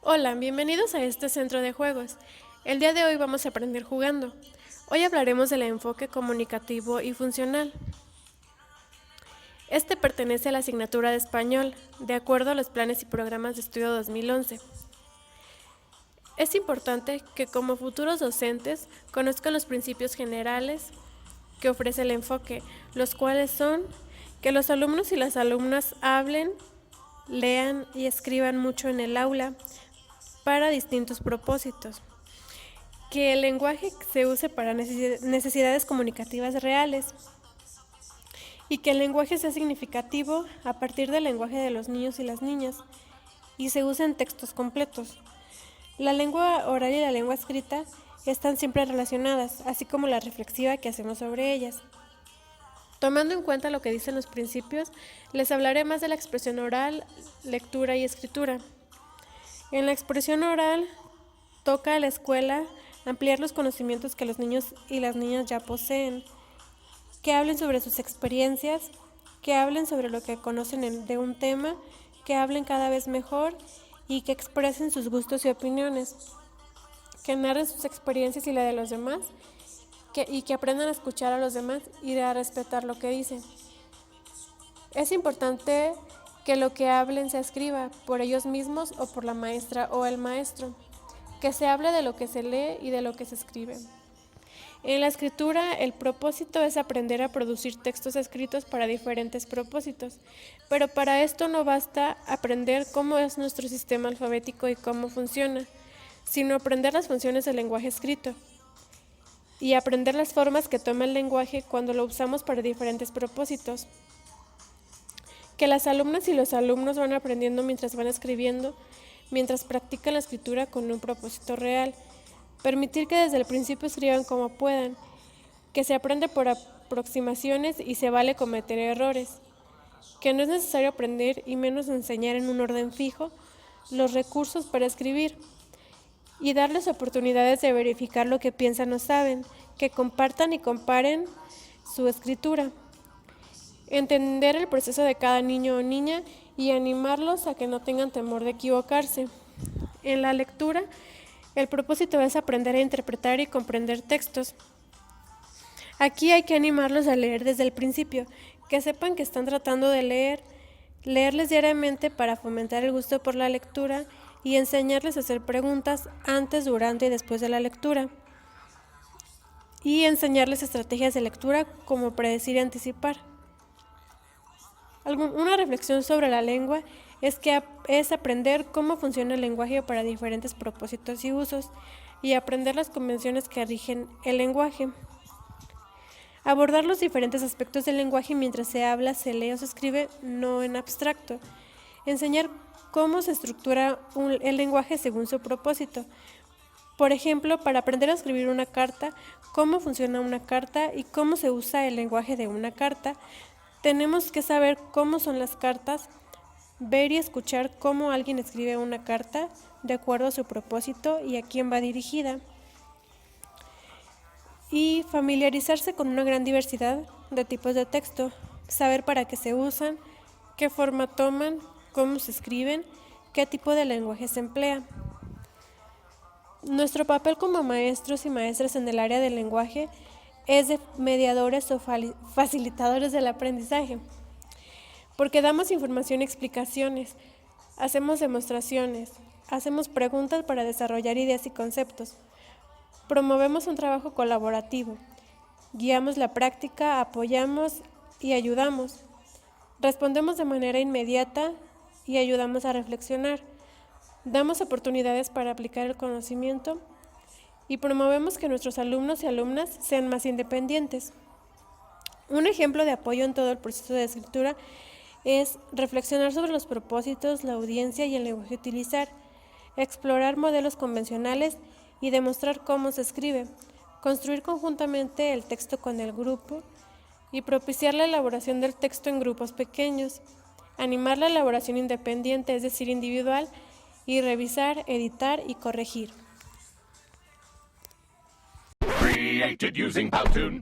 Hola, bienvenidos a este centro de juegos. El día de hoy vamos a aprender jugando. Hoy hablaremos del enfoque comunicativo y funcional. Este pertenece a la asignatura de español, de acuerdo a los planes y programas de estudio 2011. Es importante que como futuros docentes conozcan los principios generales que ofrece el enfoque, los cuales son que los alumnos y las alumnas hablen, lean y escriban mucho en el aula para distintos propósitos. Que el lenguaje se use para necesidades comunicativas reales y que el lenguaje sea significativo a partir del lenguaje de los niños y las niñas y se use en textos completos. La lengua oral y la lengua escrita están siempre relacionadas, así como la reflexiva que hacemos sobre ellas. Tomando en cuenta lo que dicen los principios, les hablaré más de la expresión oral, lectura y escritura. En la expresión oral, toca a la escuela ampliar los conocimientos que los niños y las niñas ya poseen, que hablen sobre sus experiencias, que hablen sobre lo que conocen de un tema, que hablen cada vez mejor y que expresen sus gustos y opiniones, que narren sus experiencias y la de los demás, y que aprendan a escuchar a los demás y a respetar lo que dicen. Es importante que lo que hablen se escriba por ellos mismos o por la maestra o el maestro, que se hable de lo que se lee y de lo que se escribe. En la escritura, el propósito es aprender a producir textos escritos para diferentes propósitos, pero para esto no basta aprender cómo es nuestro sistema alfabético y cómo funciona, sino aprender las funciones del lenguaje escrito y aprender las formas que toma el lenguaje cuando lo usamos para diferentes propósitos. Que las alumnas y los alumnos van aprendiendo mientras van escribiendo, mientras practican la escritura con un propósito real. Permitir que desde el principio escriban como puedan, que se aprende por aproximaciones y se vale cometer errores, que no es necesario aprender y menos enseñar en un orden fijo los recursos para escribir y darles oportunidades de verificar lo que piensan o saben, que compartan y comparen su escritura. Entender el proceso de cada niño o niña y animarlos a que no tengan temor de equivocarse. En la lectura, el propósito es aprender a interpretar y comprender textos. Aquí hay que animarlos a leer desde el principio, que sepan que están tratando de leerles diariamente para fomentar el gusto por la lectura y enseñarles a hacer preguntas antes, durante y después de la lectura. Y enseñarles estrategias de lectura como predecir y anticipar. Una reflexión sobre la lengua es aprender cómo funciona el lenguaje para diferentes propósitos y usos y aprender las convenciones que rigen el lenguaje. Abordar los diferentes aspectos del lenguaje mientras se habla, se lee o se escribe, no en abstracto. Enseñar cómo se estructura el lenguaje según su propósito. Por ejemplo, para aprender a escribir una carta, cómo funciona una carta y cómo se usa el lenguaje de una carta, tenemos que saber cómo son las cartas, ver y escuchar cómo alguien escribe una carta de acuerdo a su propósito y a quién va dirigida. Y familiarizarse con una gran diversidad de tipos de texto, saber para qué se usan, qué forma toman, cómo se escriben, qué tipo de lenguaje se emplea. Nuestro papel como maestros y maestras en el área del lenguaje es de mediadores o facilitadores del aprendizaje, porque damos información y explicaciones, hacemos demostraciones, hacemos preguntas para desarrollar ideas y conceptos, promovemos un trabajo colaborativo, guiamos la práctica, apoyamos y ayudamos, respondemos de manera inmediata y ayudamos a reflexionar, damos oportunidades para aplicar el conocimiento y promovemos que nuestros alumnos y alumnas sean más independientes. Un ejemplo de apoyo en todo el proceso de escritura es reflexionar sobre los propósitos, la audiencia y el lenguaje a utilizar, explorar modelos convencionales y demostrar cómo se escribe, construir conjuntamente el texto con el grupo y propiciar la elaboración del texto en grupos pequeños, animar la elaboración independiente, es decir, individual, y revisar, editar y corregir. Created using Powtoon.